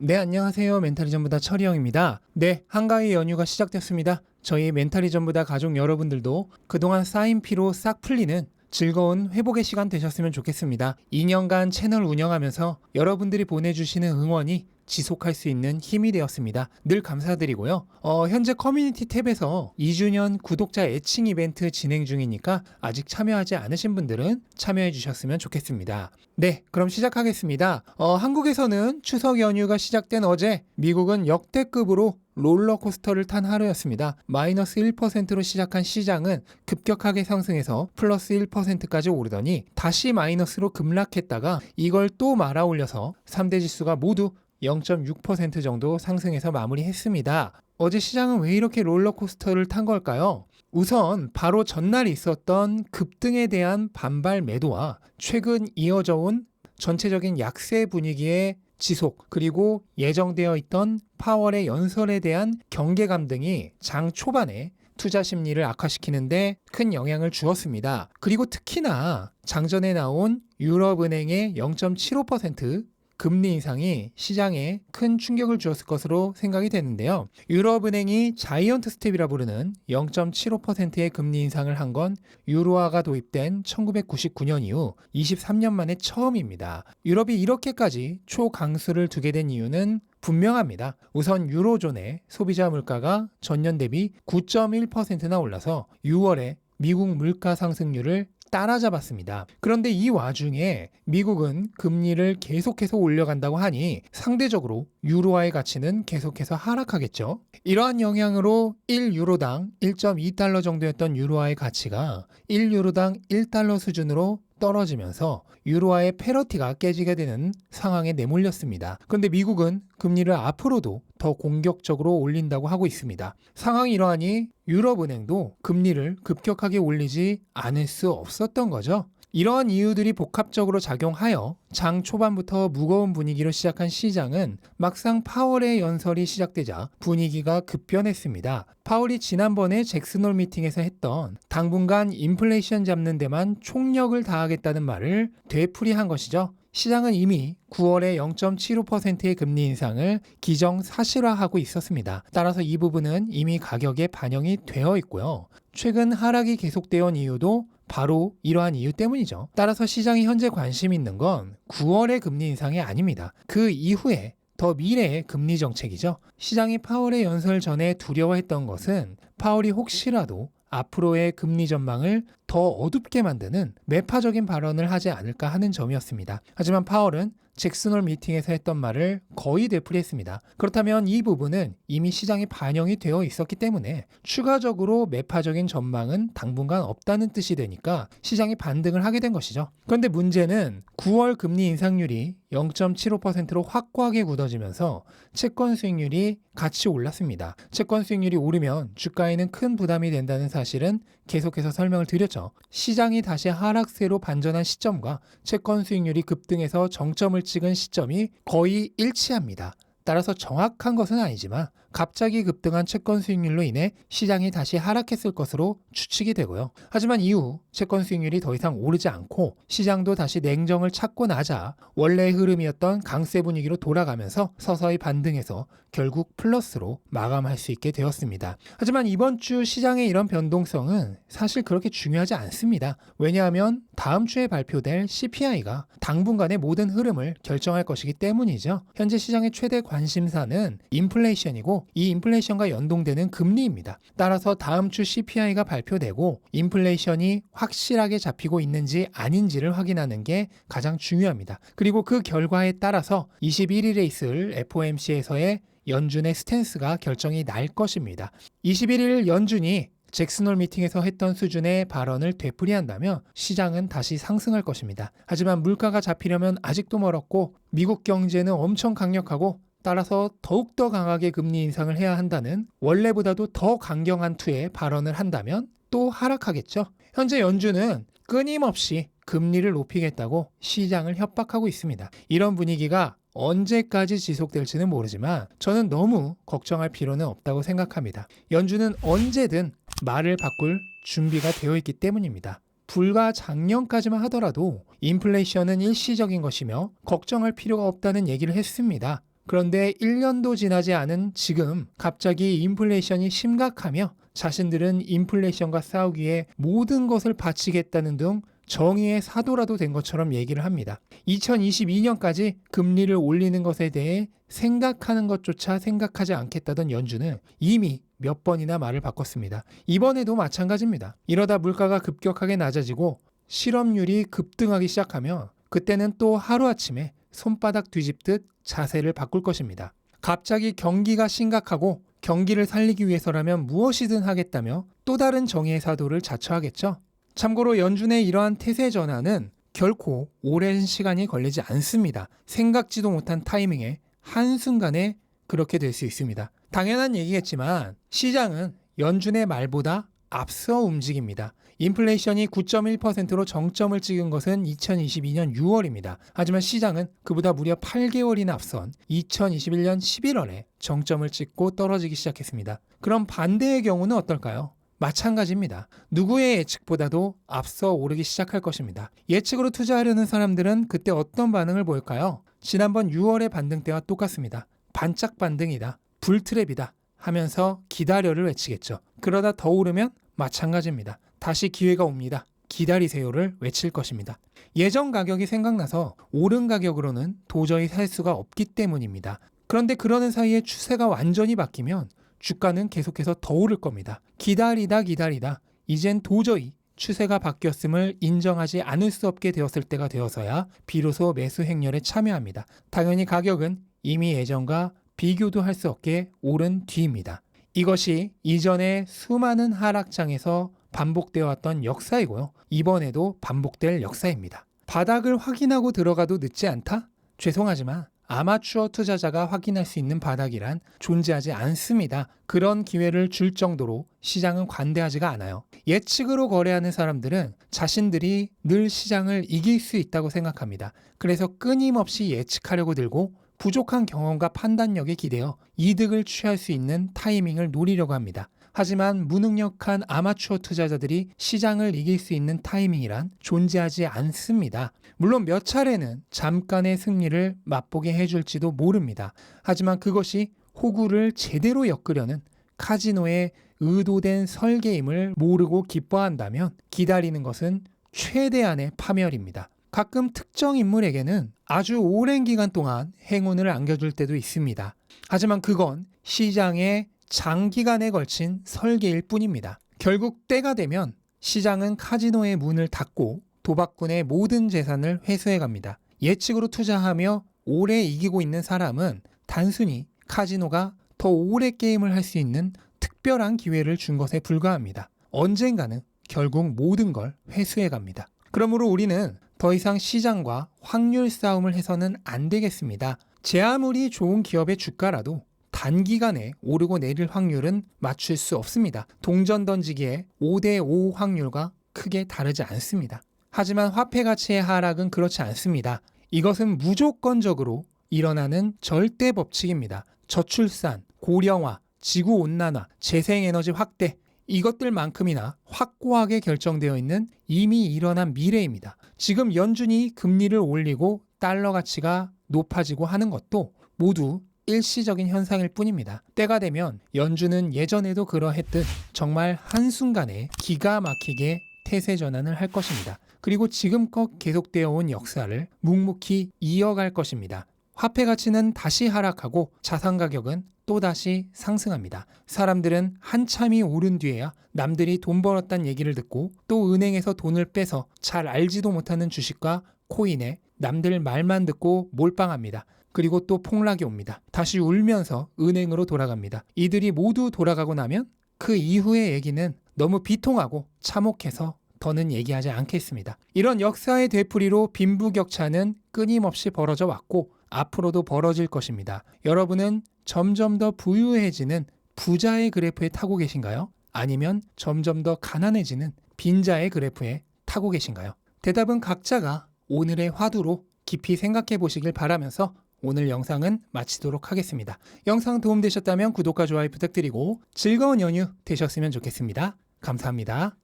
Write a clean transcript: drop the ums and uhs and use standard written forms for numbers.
네, 안녕하세요. 멘탈이 전부다 철이형입니다. 네, 한가위 연휴가 시작됐습니다. 저희 멘탈이 전부다 가족 여러분들도 그동안 쌓인 피로 싹 풀리는 즐거운 회복의 시간 되셨으면 좋겠습니다. 2년간 채널 운영하면서 여러분들이 보내주시는 응원이 지속할 수 있는 힘이 되었습니다. 늘 감사드리고요. 현재 커뮤니티 탭에서 2주년 구독자 애칭 이벤트 진행 중이니까 아직 참여하지 않으신 분들은 참여해 주셨으면 좋겠습니다. 네, 그럼 시작하겠습니다. 한국에서는 추석 연휴가 시작된 어제 미국은 역대급으로 롤러코스터를 탄 하루였습니다. 마이너스 1%로 시작한 시장은 급격하게 상승해서 플러스 1%까지 오르더니 다시 마이너스로 급락했다가 이걸 또 말아 올려서 3대 지수가 모두 0.6% 정도 상승해서 마무리했습니다. 어제 시장은 왜 이렇게 롤러코스터를 탄 걸까요? 우선 바로 전날 있었던 급등에 대한 반발 매도와 최근 이어져 온 전체적인 약세 분위기의 지속, 그리고 예정되어 있던 파월의 연설에 대한 경계감 등이 장 초반에 투자 심리를 악화시키는데 큰 영향을 주었습니다. 그리고 특히나 장전에 나온 유럽은행의 0.75% 금리 인상이 시장에 큰 충격을 주었을 것으로 생각이 되는데요. 유럽은행이 자이언트 스텝이라 부르는 0.75%의 금리 인상을 한 건 유로화가 도입된 1999년 이후 23년 만에 처음입니다. 유럽이 이렇게까지 초강수를 두게 된 이유는 분명합니다. 우선 유로존의 소비자 물가가 전년 대비 9.1%나 올라서 6월에 미국 물가 상승률을 따라잡았습니다. 그런데 이 와중에 미국은 금리를 계속해서 올려간다고 하니 상대적으로 유로화의 가치는 계속해서 하락하겠죠. 이러한 영향으로 1유로당 1.2달러 정도였던 유로화의 가치가 1유로당 1달러 수준으로 떨어지면서 유로화의 패러티가 깨지게 되는 상황에 내몰렸습니다. 그런데 미국은 금리를 앞으로도 더 공격적으로 올린다고 하고 있습니다. 상황이 이러하니 유럽은행도 금리를 급격하게 올리지 않을 수 없었던 거죠. 이러한 이유들이 복합적으로 작용하여 장 초반부터 무거운 분위기로 시작한 시장은 막상 파월의 연설이 시작되자 분위기가 급변했습니다. 파월이 지난번에 잭슨홀 미팅에서 했던 당분간 인플레이션 잡는 데만 총력을 다하겠다는 말을 되풀이한 것이죠. 시장은 이미 9월에 0.75%의 금리 인상을 기정사실화하고 있었습니다. 따라서 이 부분은 이미 가격에 반영이 되어 있고요. 최근 하락이 계속되어 온 이유도 바로 이러한 이유 때문이죠. 따라서 시장이 현재 관심 있는 건 9월의 금리 인상이 아닙니다. 그 이후에 더 미래의 금리 정책이죠. 시장이 파월의 연설 전에 두려워했던 것은 파월이 혹시라도 앞으로의 금리 전망을 더 어둡게 만드는 매파적인 발언을 하지 않을까 하는 점이었습니다. 하지만 파월은 잭슨홀 미팅에서 했던 말을 거의 되풀이했습니다. 그렇다면 이 부분은 이미 시장이 반영이 되어 있었기 때문에 추가적으로 매파적인 전망은 당분간 없다는 뜻이 되니까 시장이 반등을 하게 된 것이죠. 그런데 문제는 9월 금리 인상률이 0.75%로 확고하게 굳어지면서 채권 수익률이 같이 올랐습니다. 채권 수익률이 오르면 주가에는 큰 부담이 된다는 사실은 계속해서 설명을 드렸죠. 시장이 다시 하락세로 반전한 시점과 채권 수익률이 급등해서 정점을 찍은 시점이 거의 일치합니다. 따라서 정확한 것은 아니지만 갑자기 급등한 채권 수익률로 인해 시장이 다시 하락했을 것으로 추측이 되고요. 하지만 이후 채권 수익률이 더 이상 오르지 않고 시장도 다시 냉정을 찾고 나자 원래의 흐름이었던 강세 분위기로 돌아가면서 서서히 반등해서 결국 플러스로 마감할 수 있게 되었습니다. 하지만 이번 주 시장의 이런 변동성은 사실 그렇게 중요하지 않습니다. 왜냐하면 다음 주에 발표될 CPI가 당분간의 모든 흐름을 결정할 것이기 때문이죠. 현재 시장의 최대 관심사는 인플레이션이고 이 인플레이션과 연동되는 금리입니다. 따라서 다음 주 CPI가 발표되고 인플레이션이 확실하게 잡히고 있는지 아닌지를 확인하는 게 가장 중요합니다. 그리고 그 결과에 따라서 21일에 있을 FOMC에서의 연준의 스탠스가 결정이 날 것입니다. 21일 연준이 잭슨홀 미팅에서 했던 수준의 발언을 되풀이한다면 시장은 다시 상승할 것입니다. 하지만 물가가 잡히려면 아직도 멀었고 미국 경제는 엄청 강력하고 따라서 더욱더 강하게 금리 인상을 해야 한다는 원래보다도 더 강경한 투의 발언을 한다면 또 하락하겠죠. 현재 연준은 끊임없이 금리를 높이겠다고 시장을 협박하고 있습니다. 이런 분위기가 언제까지 지속될지는 모르지만 저는 너무 걱정할 필요는 없다고 생각합니다. 연준은 언제든 말을 바꿀 준비가 되어 있기 때문입니다. 불과 작년까지만 하더라도 인플레이션은 일시적인 것이며 걱정할 필요가 없다는 얘기를 했습니다. 그런데 1년도 지나지 않은 지금 갑자기 인플레이션이 심각하며 자신들은 인플레이션과 싸우기 위해 모든 것을 바치겠다는 등 정의의 사도라도 된 것처럼 얘기를 합니다. 2022년까지 금리를 올리는 것에 대해 생각하는 것조차 생각하지 않겠다던 연준은 이미 몇 번이나 말을 바꿨습니다. 이번에도 마찬가지입니다. 이러다 물가가 급격하게 낮아지고 실업률이 급등하기 시작하면 그때는 또 하루아침에 손바닥 뒤집듯 자세를 바꿀 것입니다. 갑자기 경기가 심각하고 경기를 살리기 위해서라면 무엇이든 하겠다며 또 다른 정의의 사도를 자처하겠죠. 참고로 연준의 이러한 태세 전환은 결코 오랜 시간이 걸리지 않습니다. 생각지도 못한 타이밍에 한순간에 그렇게 될 수 있습니다. 당연한 얘기겠지만 시장은 연준의 말보다 앞서 움직입니다. 인플레이션이 9.1%로 정점을 찍은 것은 2022년 6월입니다. 하지만 시장은 그보다 무려 8개월이나 앞선 2021년 11월에 정점을 찍고 떨어지기 시작했습니다. 그럼 반대의 경우는 어떨까요? 마찬가지입니다. 누구의 예측보다도 앞서 오르기 시작할 것입니다. 예측으로 투자하려는 사람들은 그때 어떤 반응을 보일까요? 지난번 6월의 반등 때와 똑같습니다. 반짝 반등이다, 불트랩이다 하면서 기다려를 외치겠죠. 그러다 더 오르면 마찬가지입니다. 다시 기회가 옵니다. 기다리세요를 외칠 것입니다. 예전 가격이 생각나서 오른 가격으로는 도저히 살 수가 없기 때문입니다. 그런데 그러는 사이에 추세가 완전히 바뀌면 주가는 계속해서 더 오를 겁니다. 기다리다 이젠 도저히 추세가 바뀌었음을 인정하지 않을 수 없게 되었을 때가 되어서야 비로소 매수 행렬에 참여합니다. 당연히 가격은 이미 예전과 비교도 할 수 없게 오른 뒤입니다. 이것이 이전의 수많은 하락장에서 반복되어 왔던 역사이고요. 이번에도 반복될 역사입니다. 바닥을 확인하고 들어가도 늦지 않다? 죄송하지만 아마추어 투자자가 확인할 수 있는 바닥이란 존재하지 않습니다. 그런 기회를 줄 정도로 시장은 관대하지가 않아요. 예측으로 거래하는 사람들은 자신들이 늘 시장을 이길 수 있다고 생각합니다. 그래서 끊임없이 예측하려고 들고 부족한 경험과 판단력에 기대어 이득을 취할 수 있는 타이밍을 노리려고 합니다. 하지만 무능력한 아마추어 투자자들이 시장을 이길 수 있는 타이밍이란 존재하지 않습니다. 물론 몇 차례는 잠깐의 승리를 맛보게 해줄지도 모릅니다. 하지만 그것이 호구를 제대로 엮으려는 카지노의 의도된 설계임을 모르고 기뻐한다면 기다리는 것은 최대한의 파멸입니다. 가끔 특정 인물에게는 아주 오랜 기간 동안 행운을 안겨줄 때도 있습니다. 하지만 그건 시장의 장기간에 걸친 설계일 뿐입니다. 결국 때가 되면 시장은 카지노의 문을 닫고 도박꾼의 모든 재산을 회수해 갑니다. 예측으로 투자하며 오래 이기고 있는 사람은 단순히 카지노가 더 오래 게임을 할 수 있는 특별한 기회를 준 것에 불과합니다. 언젠가는 결국 모든 걸 회수해 갑니다. 그러므로 우리는 더 이상 시장과 확률 싸움을 해서는 안 되겠습니다. 제 아무리 좋은 기업의 주가라도 단기간에 오르고 내릴 확률은 맞출 수 없습니다. 동전 던지기에 5대5 확률과 크게 다르지 않습니다. 하지만 화폐 가치의 하락은 그렇지 않습니다. 이것은 무조건적으로 일어나는 절대 법칙입니다. 저출산, 고령화, 지구온난화, 재생에너지 확대, 이것들만큼이나 확고하게 결정되어 있는 이미 일어난 미래입니다. 지금 연준이 금리를 올리고 달러 가치가 높아지고 하는 것도 모두 일시적인 현상일 뿐입니다. 때가 되면 연준은 예전에도 그러했듯 정말 한순간에 기가 막히게 태세 전환을 할 것입니다. 그리고 지금껏 계속되어 온 역사를 묵묵히 이어갈 것입니다. 화폐 가치는 다시 하락하고 자산 가격은 또다시 상승합니다. 사람들은 한참이 오른 뒤에야 남들이 돈 벌었다는 얘기를 듣고 또 은행에서 돈을 빼서 잘 알지도 못하는 주식과 코인에 남들 말만 듣고 몰빵합니다. 그리고 또 폭락이 옵니다. 다시 울면서 은행으로 돌아갑니다. 이들이 모두 돌아가고 나면 그 이후의 얘기는 너무 비통하고 참혹해서 더는 얘기하지 않겠습니다. 이런 역사의 되풀이로 빈부격차는 끊임없이 벌어져 왔고 앞으로도 벌어질 것입니다. 여러분은 점점 더 부유해지는 부자의 그래프에 타고 계신가요? 아니면 점점 더 가난해지는 빈자의 그래프에 타고 계신가요? 대답은 각자가 오늘의 화두로 깊이 생각해 보시길 바라면서 오늘 영상은 마치도록 하겠습니다. 영상 도움되셨다면 구독과 좋아요 부탁드리고 즐거운 연휴 되셨으면 좋겠습니다. 감사합니다.